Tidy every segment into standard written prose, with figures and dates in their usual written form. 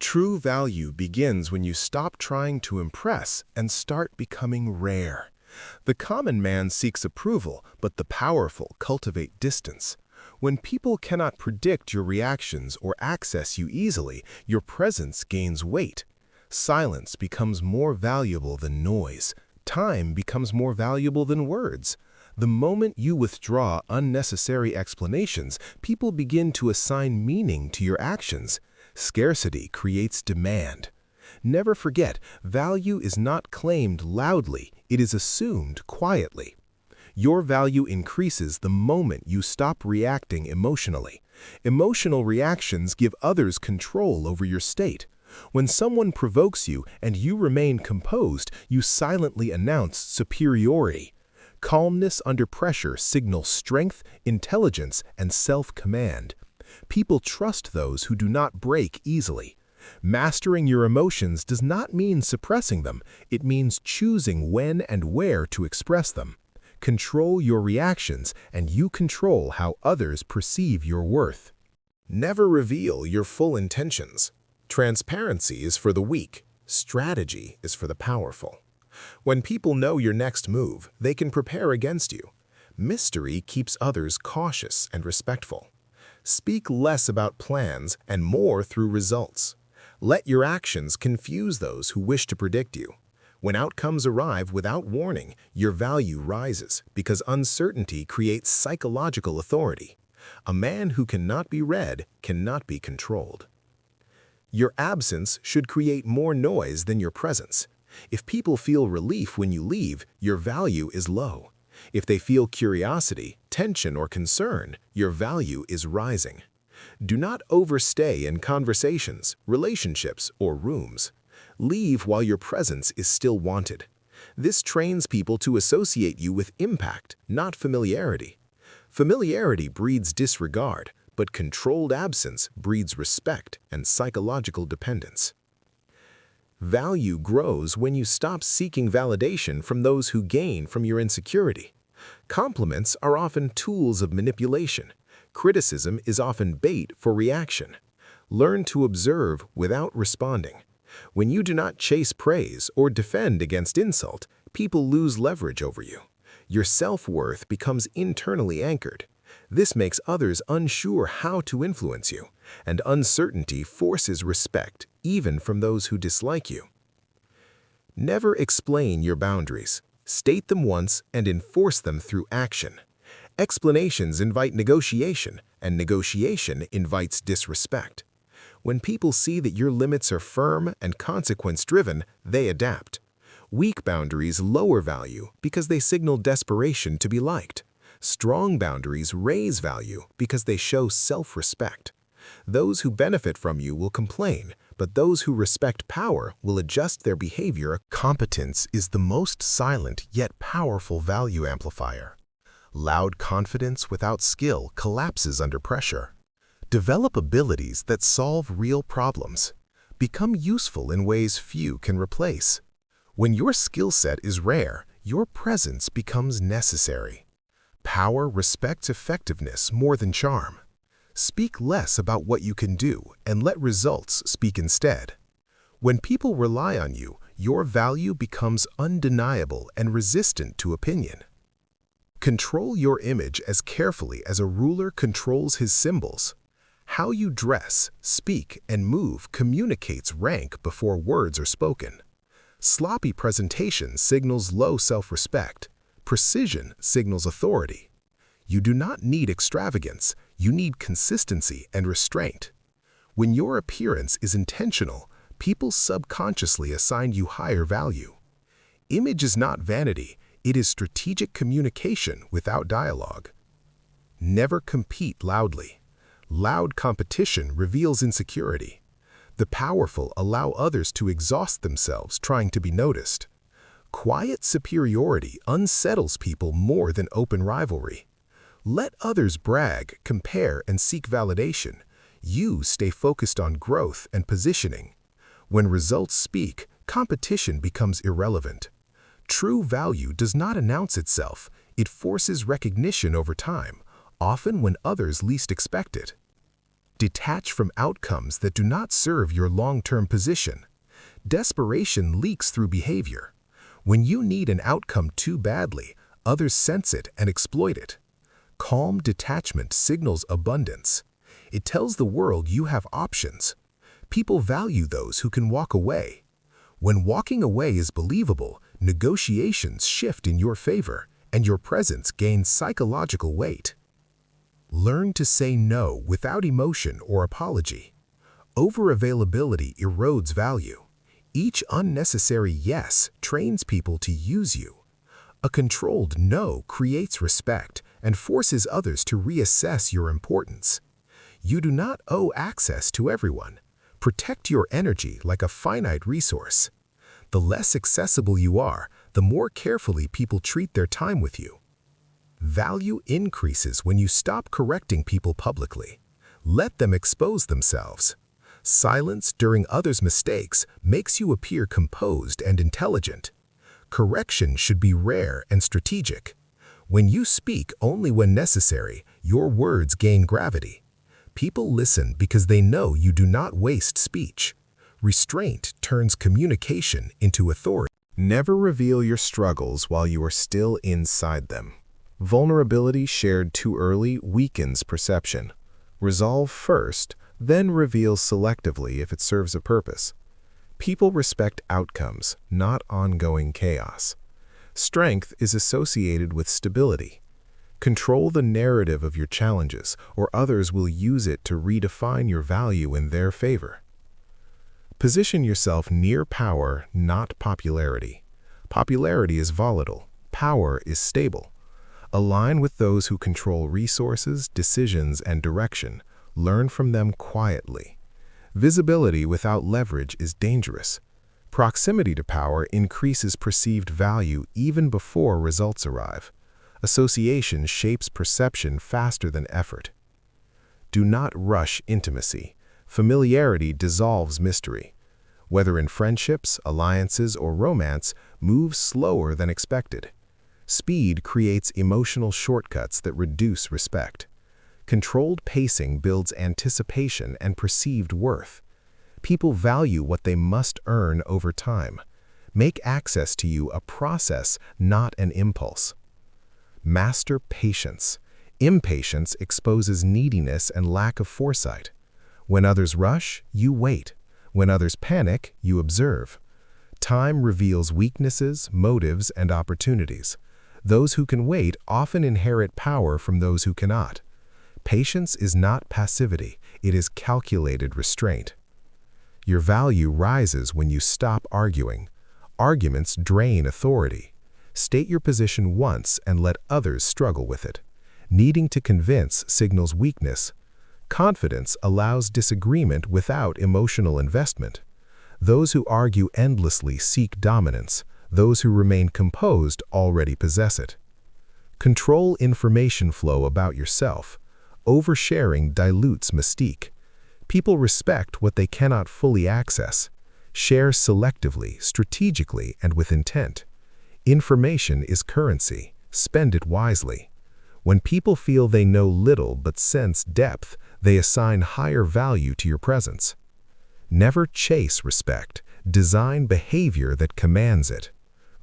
True value begins when you stop trying to impress and start becoming rare. The common man seeks approval, but the powerful cultivate distance. When people cannot predict your reactions or access you easily, your presence gains weight. Silence becomes more valuable than noise. Time becomes more valuable than words. The moment you withdraw unnecessary explanations, people begin to assign meaning to your actions. Scarcity creates demand. Never forget, value is not claimed loudly, it is assumed quietly. Your value increases the moment you stop reacting emotionally. Emotional reactions give others control over your state. When someone provokes you and you remain composed, you silently announce superiority. Calmness under pressure signals strength, intelligence, and self-command. People trust those who do not break easily. Mastering your emotions does not mean suppressing them, it means choosing when and where to express them. Control your reactions, and you control how others perceive your worth. Never reveal your full intentions. Transparency is for the weak, strategy is for the powerful. When people know your next move, they can prepare against you. Mystery keeps others cautious and respectful. Speak less about plans and more through results. Let your actions confuse those who wish to predict you. When outcomes arrive without warning, your value rises because uncertainty creates psychological authority. A man who cannot be read cannot be controlled. Your absence should create more noise than your presence. If people feel relief when you leave, your value is low. If they feel curiosity, tension, or concern, your value is rising. Do not overstay in conversations, relationships, or rooms. Leave while your presence is still wanted. This trains people to associate you with impact, not familiarity. Familiarity breeds disregard, but controlled absence breeds respect and psychological dependence. Value grows when you stop seeking validation from those who gain from your insecurity. Compliments are often tools of manipulation. Criticism is often bait for reaction. Learn to observe without responding. When you do not chase praise or defend against insult, people lose leverage over you. Your self-worth becomes internally anchored. This makes others unsure how to influence you, and uncertainty forces respect, even from those who dislike you. Never explain your boundaries. State them once and enforce them through action. Explanations invite negotiation, and negotiation invites disrespect. When people see that your limits are firm and consequence-driven, they adapt. Weak boundaries lower value because they signal desperation to be liked. Strong boundaries raise value because they show self-respect. Those who benefit from you will complain, but those who respect power will adjust their behavior. Competence is the most silent yet powerful value amplifier. Loud confidence without skill collapses under pressure. Develop abilities that solve real problems. Become useful in ways few can replace. When your skill set is rare, your presence becomes necessary. Power respects effectiveness more than charm. Speak less about what you can do and let results speak instead. When people rely on you, your value becomes undeniable and resistant to opinion. Control your image as carefully as a ruler controls his symbols. How you dress, speak, and move communicates rank before words are spoken. Sloppy presentation signals low self-respect. Precision signals authority. You do not need extravagance, you need consistency and restraint. When your appearance is intentional, people subconsciously assign you higher value. Image is not vanity, it is strategic communication without dialogue. Never compete loudly. Loud competition reveals insecurity. The powerful allow others to exhaust themselves trying to be noticed. Quiet superiority unsettles people more than open rivalry. Let others brag, compare, and seek validation. You stay focused on growth and positioning. When results speak, competition becomes irrelevant. True value does not announce itself, it forces recognition over time, often when others least expect it. Detach from outcomes that do not serve your long-term position. Desperation leaks through behavior. When you need an outcome too badly, others sense it and exploit it. Calm detachment signals abundance. It tells the world you have options. People value those who can walk away. When walking away is believable, negotiations shift in your favor, and your presence gains psychological weight. Learn to say no without emotion or apology. Over-availability erodes value. Each unnecessary yes trains people to use you. A controlled no creates respect and forces others to reassess your importance. You do not owe access to everyone. Protect your energy like a finite resource. The less accessible you are, the more carefully people treat their time with you. Value increases when you stop correcting people publicly. Let them expose themselves. Silence during others' mistakes makes you appear composed and intelligent. Correction should be rare and strategic. When you speak only when necessary, your words gain gravity. People listen because they know you do not waste speech. Restraint turns communication into authority. Never reveal your struggles while you are still inside them. Vulnerability shared too early weakens perception. Resolve first, then reveal selectively if it serves a purpose. People respect outcomes, not ongoing chaos. Strength is associated with stability. Control the narrative of your challenges, or others will use it to redefine your value in their favor. Position yourself near power, not popularity. Popularity is volatile. Power is stable. Align with those who control resources, decisions, and direction. Learn from them quietly. Visibility without leverage is dangerous. Proximity to power increases perceived value even before results arrive. Association shapes perception faster than effort. Do not rush intimacy. Familiarity dissolves mystery. Whether in friendships, alliances, or romance, move slower than expected. Speed creates emotional shortcuts that reduce respect. Controlled pacing builds anticipation and perceived worth. People value what they must earn over time. Make access to you a process, not an impulse. Master patience. Impatience exposes neediness and lack of foresight. When others rush, you wait. When others panic, you observe. Time reveals weaknesses, motives, and opportunities. Those who can wait often inherit power from those who cannot. Patience is not passivity, it is calculated restraint. Your value rises when you stop arguing. Arguments drain authority. State your position once and let others struggle with it. Needing to convince signals weakness. Confidence allows disagreement without emotional investment. Those who argue endlessly seek dominance. Those who remain composed already possess it. Control information flow about yourself. Oversharing dilutes mystique. People respect what they cannot fully access. Share selectively, strategically, and with intent. Information is currency. Spend it wisely. When people feel they know little but sense depth, they assign higher value to your presence. Never chase respect. Design behavior that commands it.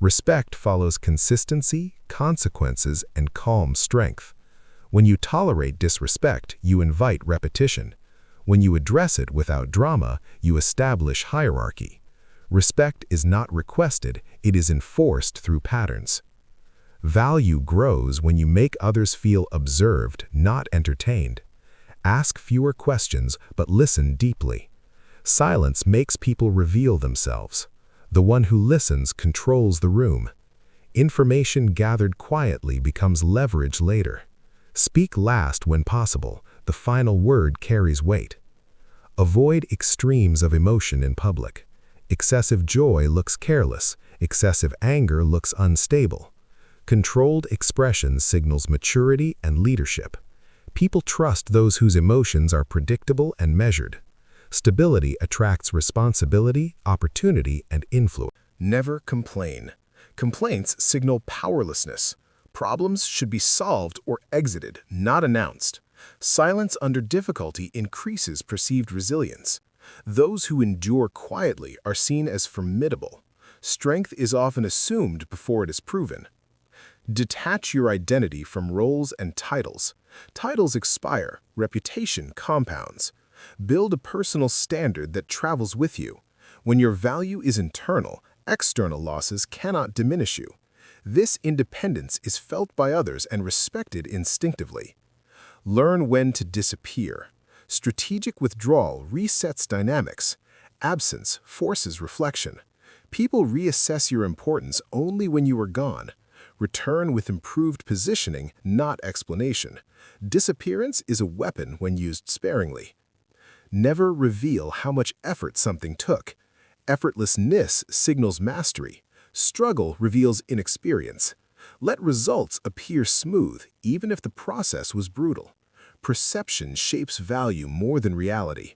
Respect follows consistency, consequences, and calm strength. When you tolerate disrespect, you invite repetition. When you address it without drama, you establish hierarchy. Respect is not requested, it is enforced through patterns. Value grows when you make others feel observed, not entertained. Ask fewer questions, but listen deeply. Silence makes people reveal themselves. The one who listens controls the room. Information gathered quietly becomes leverage later. Speak last when possible. The final word carries weight. Avoid extremes of emotion in public. Excessive joy looks careless. Excessive anger looks unstable. Controlled expression signals maturity and leadership. People trust those whose emotions are predictable and measured. Stability attracts responsibility, opportunity, and influence. Never complain. Complaints signal powerlessness. Problems should be solved or exited, not announced. Silence under difficulty increases perceived resilience. Those who endure quietly are seen as formidable. Strength is often assumed before it is proven. Detach your identity from roles and titles. Titles expire, reputation compounds. Build a personal standard that travels with you. When your value is internal, external losses cannot diminish you. This independence is felt by others and respected instinctively. Learn when to disappear. Strategic withdrawal resets dynamics. Absence forces reflection. People reassess your importance only when you are gone. Return with improved positioning, not explanation. Disappearance is a weapon when used sparingly. Never reveal how much effort something took. Effortlessness signals mastery. Struggle reveals inexperience. Let results appear smooth, even if the process was brutal. Perception shapes value more than reality.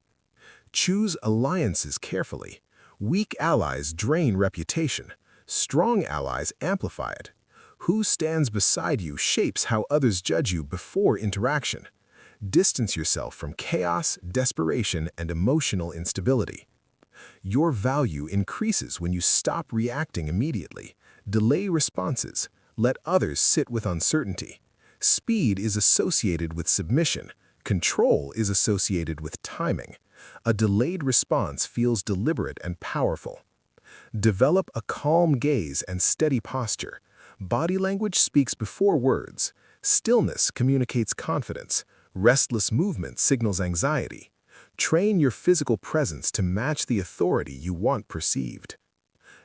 Choose alliances carefully. Weak allies drain reputation. Strong allies amplify it. Who stands beside you shapes how others judge you before interaction. Distance yourself from chaos, desperation, and emotional instability. Your value increases when you stop reacting immediately. Delay responses. Let others sit with uncertainty. Speed is associated with submission. Control is associated with timing. A delayed response feels deliberate and powerful. Develop a calm gaze and steady posture. Body language speaks before words. Stillness communicates confidence. Restless movement signals anxiety. Train your physical presence to match the authority you want perceived.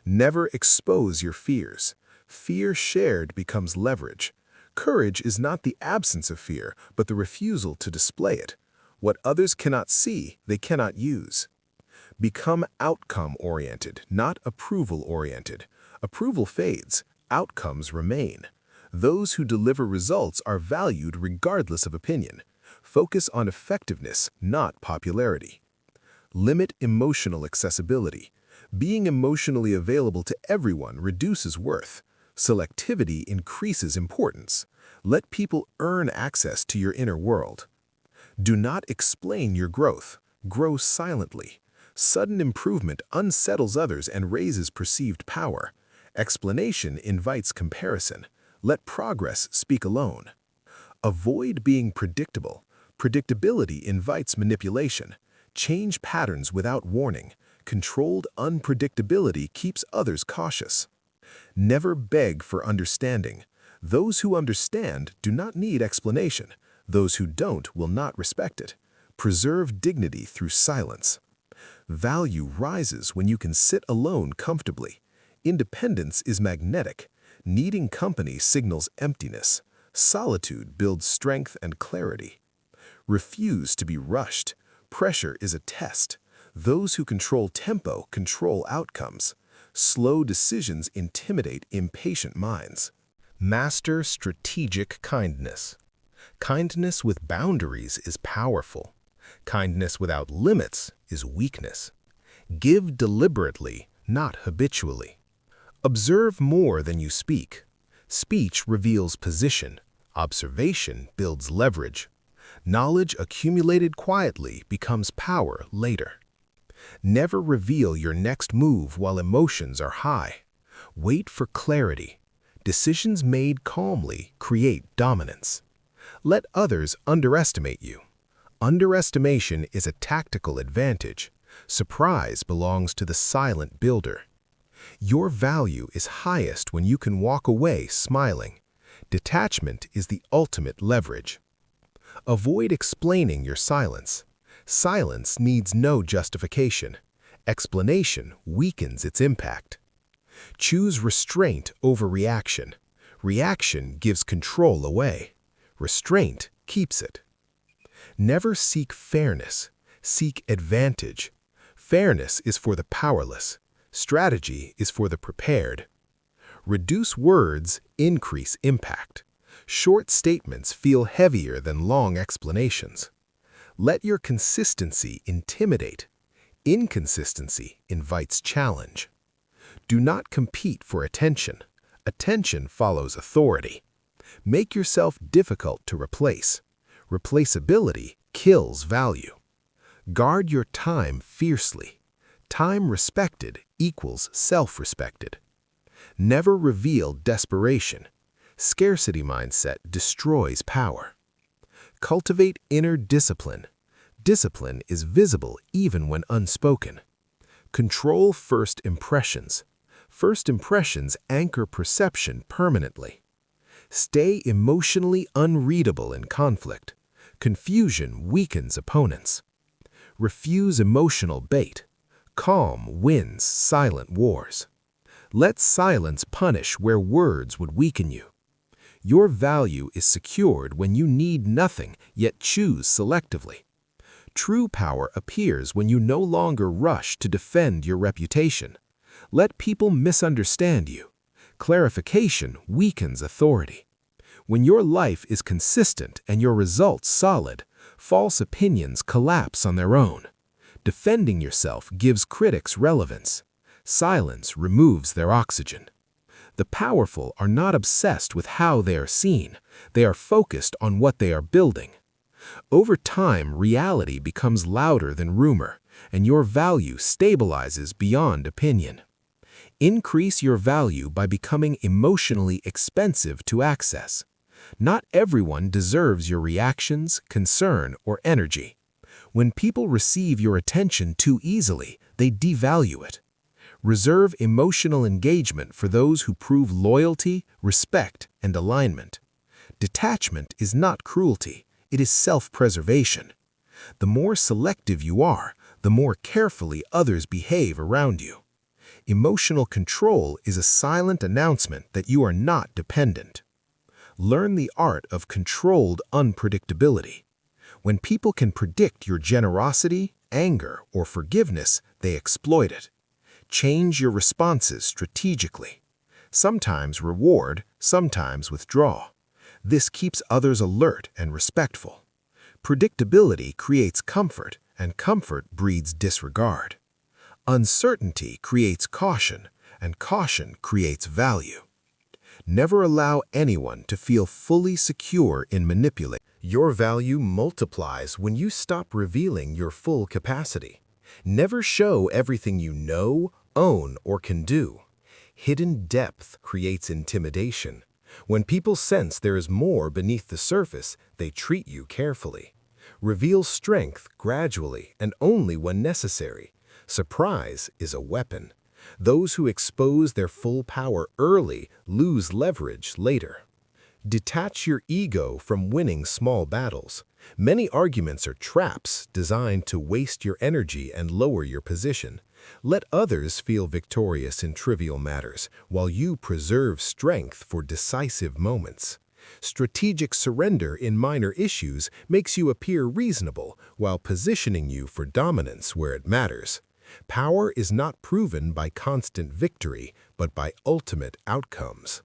Never expose your fears. Fear shared becomes leverage. Courage is not the absence of fear, but the refusal to display it. What others cannot see, they cannot use. Become outcome-oriented, not approval-oriented. Approval fades. Outcomes remain. Those who deliver results are valued regardless of opinion. Focus on effectiveness, not popularity. Limit emotional accessibility. Being emotionally available to everyone reduces worth. Selectivity increases importance. Let people earn access to your inner world. Do not explain your growth. Grow silently. Sudden improvement unsettles others and raises perceived power. Explanation invites comparison. Let progress speak alone. Avoid being predictable. Predictability invites manipulation. Change patterns without warning. Controlled unpredictability keeps others cautious. Never beg for understanding. Those who understand do not need explanation. Those who don't will not respect it. Preserve dignity through silence. Value rises when you can sit alone comfortably. Independence is magnetic. Needing company signals emptiness. Solitude builds strength and clarity. Refuse to be rushed. Pressure is a test. Those who control tempo control outcomes. Slow decisions intimidate impatient minds. Master strategic kindness. Kindness with boundaries is powerful. Kindness without limits is weakness. Give deliberately, not habitually. Observe more than you speak. Speech reveals position. Observation builds leverage. Knowledge accumulated quietly becomes power later. Never reveal your next move while emotions are high. Wait for clarity. Decisions made calmly create dominance. Let others underestimate you. Underestimation is a tactical advantage. Surprise belongs to the silent builder. Your value is highest when you can walk away smiling. Detachment is the ultimate leverage. Avoid explaining your silence. Silence needs no justification. Explanation weakens its impact. Choose restraint over reaction. Reaction gives control away. Restraint keeps it. Never seek fairness. Seek advantage. Fairness is for the powerless. Strategy is for the prepared. Reduce words, increase impact. Short statements feel heavier than long explanations. Let your consistency intimidate. Inconsistency invites challenge. Do not compete for attention. Attention follows authority. Make yourself difficult to replace. Replaceability kills value. Guard your time fiercely. Time respected equals self-respected. Never reveal desperation. Scarcity mindset destroys power. Cultivate inner discipline. Discipline is visible even when unspoken. Control first impressions. First impressions anchor perception permanently. Stay emotionally unreadable in conflict. Confusion weakens opponents. Refuse emotional bait. Calm wins silent wars. Let silence punish where words would weaken you. Your value is secured when you need nothing yet choose selectively. True power appears when you no longer rush to defend your reputation. Let people misunderstand you. Clarification weakens authority. When your life is consistent and your results solid, false opinions collapse on their own. Defending yourself gives critics relevance. Silence removes their oxygen. The powerful are not obsessed with how they are seen. They are focused on what they are building. Over time, reality becomes louder than rumor, and your value stabilizes beyond opinion. Increase your value by becoming emotionally expensive to access. Not everyone deserves your reactions, concern, or energy. When people receive your attention too easily, they devalue it. Reserve emotional engagement for those who prove loyalty, respect, and alignment. Detachment is not cruelty, it is self-preservation. The more selective you are, the more carefully others behave around you. Emotional control is a silent announcement that you are not dependent. Learn the art of controlled unpredictability. When people can predict your generosity, anger, or forgiveness, they exploit it. Change your responses strategically. Sometimes reward, sometimes withdraw. This keeps others alert and respectful. Predictability creates comfort, and comfort breeds disregard. Uncertainty creates caution, and caution creates value. Never allow anyone to feel fully secure in manipulating. Your value multiplies when you stop revealing your full capacity. Never show everything you know, own, or can do. Hidden depth creates intimidation. When people sense there is more beneath the surface, they treat you carefully. Reveal strength gradually and only when necessary. Surprise is a weapon. Those who expose their full power early lose leverage later. Detach your ego from winning small battles. Many arguments are traps designed to waste your energy and lower your position. Let others feel victorious in trivial matters, while you preserve strength for decisive moments. Strategic surrender in minor issues makes you appear reasonable, while positioning you for dominance where it matters. Power is not proven by constant victory, but by ultimate outcomes.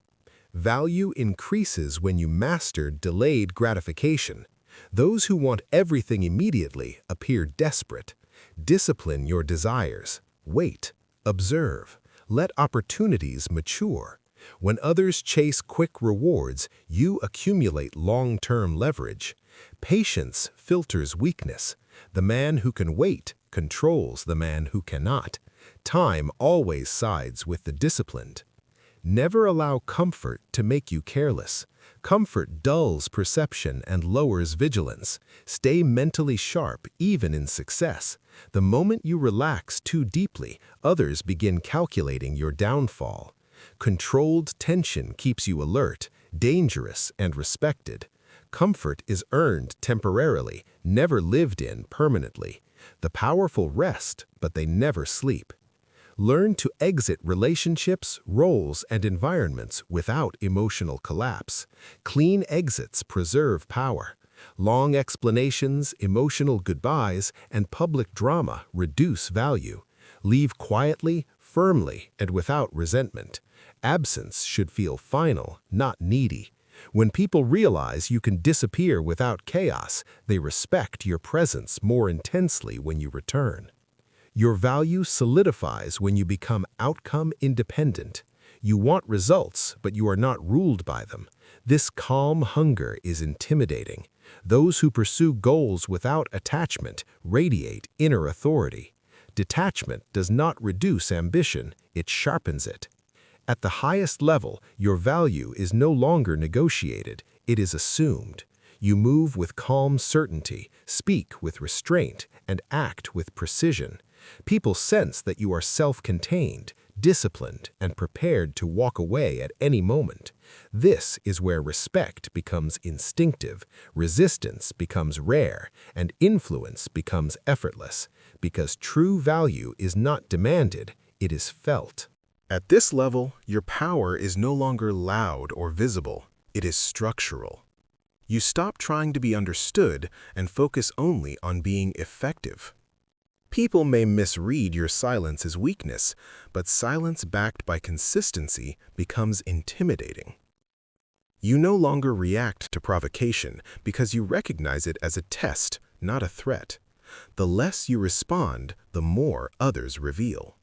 Value increases when you master delayed gratification. Those who want everything immediately appear desperate. Discipline your desires. Wait. Observe. Let opportunities mature. When others chase quick rewards, you accumulate long-term leverage. Patience filters weakness. The man who can wait controls the man who cannot. Time always sides with the disciplined. Never allow comfort to make you careless. Comfort dulls perception and lowers vigilance. Stay mentally sharp even in success. The moment you relax too deeply, others begin calculating your downfall. Controlled tension keeps you alert, dangerous, and respected. Comfort is earned temporarily, never lived in permanently. The powerful rest, but they never sleep. Learn to exit relationships, roles, and environments without emotional collapse. Clean exits preserve power. Long explanations, emotional goodbyes, and public drama reduce value. Leave quietly, firmly, and without resentment. Absence should feel final, not needy. When people realize you can disappear without chaos, they respect your presence more intensely when you return. Your value solidifies when you become outcome independent. You want results, but you are not ruled by them. This calm hunger is intimidating. Those who pursue goals without attachment radiate inner authority. Detachment does not reduce ambition, it sharpens it. At the highest level, your value is no longer negotiated, it is assumed. You move with calm certainty, speak with restraint, and act with precision. People sense that you are self-contained, disciplined, and prepared to walk away at any moment. This is where respect becomes instinctive, resistance becomes rare, and influence becomes effortless, because true value is not demanded, it is felt. At this level, your power is no longer loud or visible, it is structural. You stop trying to be understood and focus only on being effective. People may misread your silence as weakness, but silence backed by consistency becomes intimidating. You no longer react to provocation because you recognize it as a test, not a threat. The less you respond, the more others reveal.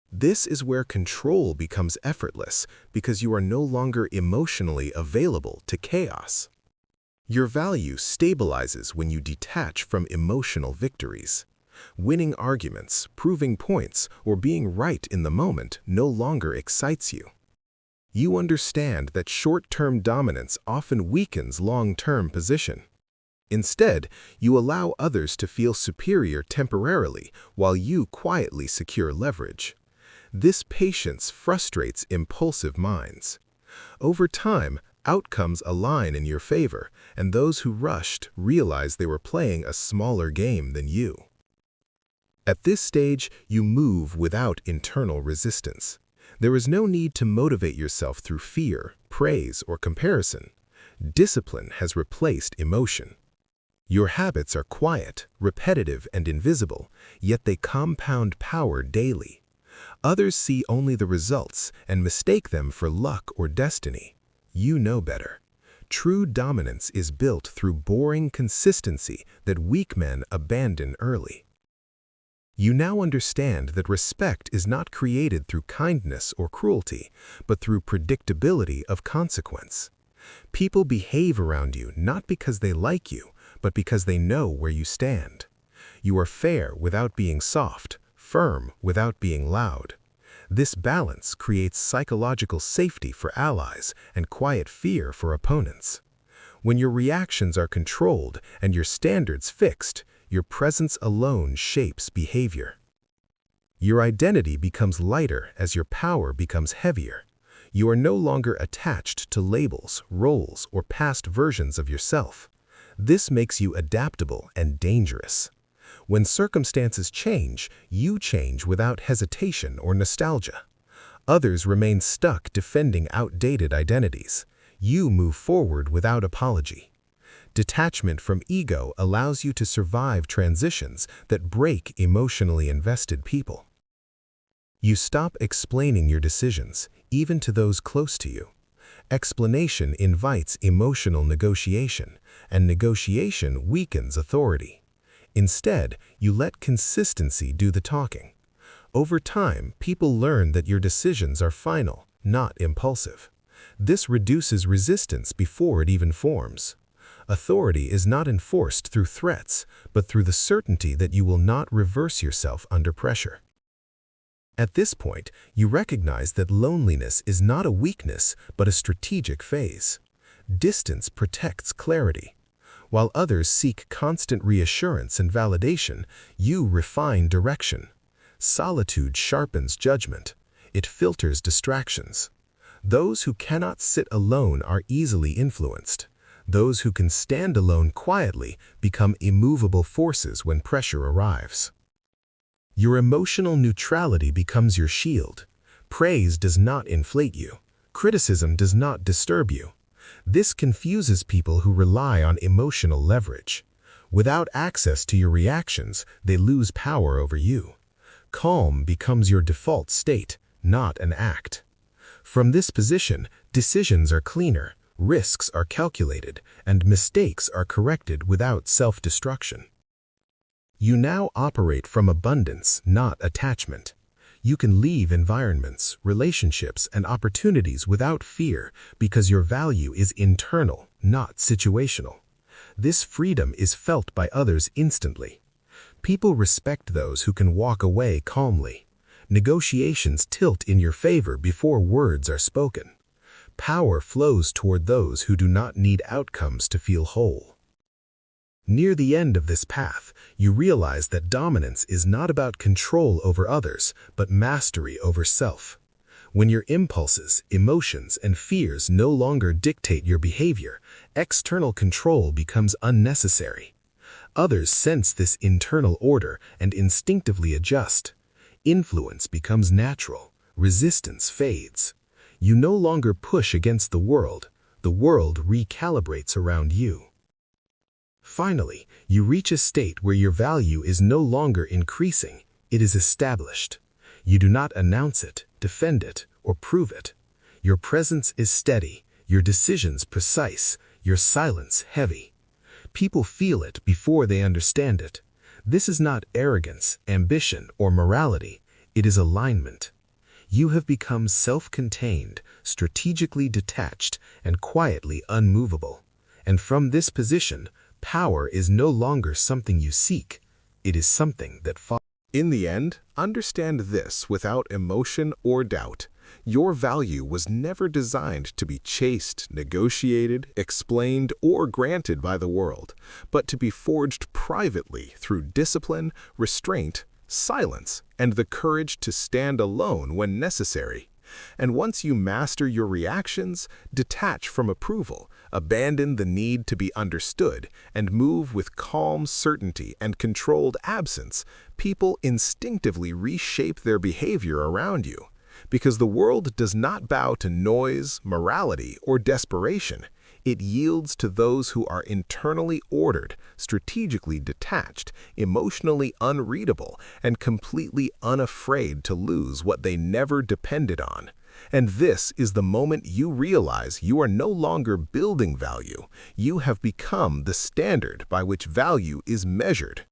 This is where control becomes effortless because you are no longer emotionally available to chaos. Your value stabilizes when you detach from emotional victories. Winning arguments, proving points, or being right in the moment no longer excites you. You understand that short-term dominance often weakens long-term position. Instead, you allow others to feel superior temporarily while you quietly secure leverage. This patience frustrates impulsive minds. Over time, outcomes align in your favor, and those who rushed realize they were playing a smaller game than you. At this stage, you move without internal resistance. There is no need to motivate yourself through fear, praise, or comparison. Discipline has replaced emotion. Your habits are quiet, repetitive, and invisible, yet they compound power daily. Others see only the results and mistake them for luck or destiny. You know better. True dominance is built through boring consistency that weak men abandon early. You now understand that respect is not created through kindness or cruelty, but through predictability of consequence. People behave around you not because they like you, but because they know where you stand. You are fair without being soft, firm without being loud. This balance creates psychological safety for allies and quiet fear for opponents. When your reactions are controlled and your standards fixed, your presence alone shapes behavior. Your identity becomes lighter as your power becomes heavier. You are no longer attached to labels, roles, or past versions of yourself. This makes you adaptable and dangerous. When circumstances change, you change without hesitation or nostalgia. Others remain stuck defending outdated identities. You move forward without apology. Detachment from ego allows you to survive transitions that break emotionally invested people. You stop explaining your decisions, even to those close to you. Explanation invites emotional negotiation, and negotiation weakens authority. Instead, you let consistency do the talking. Over time, people learn that your decisions are final, not impulsive. This reduces resistance before it even forms. Authority is not enforced through threats, but through the certainty that you will not reverse yourself under pressure. At this point, you recognize that loneliness is not a weakness, but a strategic phase. Distance protects clarity. While others seek constant reassurance and validation, you refine direction. Solitude sharpens judgment. It filters distractions. Those who cannot sit alone are easily influenced. Those who can stand alone quietly become immovable forces when pressure arrives. Your emotional neutrality becomes your shield. Praise does not inflate you. Criticism does not disturb you. This confuses people who rely on emotional leverage. Without access to your reactions, they lose power over you. Calm becomes your default state, not an act. From this position, decisions are cleaner, risks are calculated, and mistakes are corrected without self-destruction. You now operate from abundance, not attachment. You can leave environments, relationships, and opportunities without fear because your value is internal, not situational. This freedom is felt by others instantly. People respect those who can walk away calmly. Negotiations tilt in your favor before words are spoken. Power flows toward those who do not need outcomes to feel whole. Near the end of this path, you realize that dominance is not about control over others, but mastery over self. When your impulses, emotions, and fears no longer dictate your behavior, external control becomes unnecessary. Others sense this internal order and instinctively adjust. Influence becomes natural. Resistance fades. You no longer push against the world recalibrates around you. Finally, you reach a state where your value is no longer increasing, it is established. You do not announce it, defend it, or prove it. Your presence is steady, your decisions precise, your silence heavy. People feel it before they understand it. This is not arrogance, ambition, or morality, it is alignment. You have become self-contained, strategically detached, and quietly unmovable. And from this position, power is no longer something you seek, it is something that follows. In the end, understand this without emotion or doubt. Your value was never designed to be chased, negotiated, explained, or granted by the world, but to be forged privately through discipline, restraint, silence, and the courage to stand alone when necessary. And once you master your reactions, detach from approval, abandon the need to be understood, and move with calm certainty and controlled absence, people instinctively reshape their behavior around you. Because the world does not bow to noise, morality, or desperation. It yields to those who are internally ordered, strategically detached, emotionally unreadable, and completely unafraid to lose what they never depended on. And this is the moment you realize you are no longer building value. You have become the standard by which value is measured.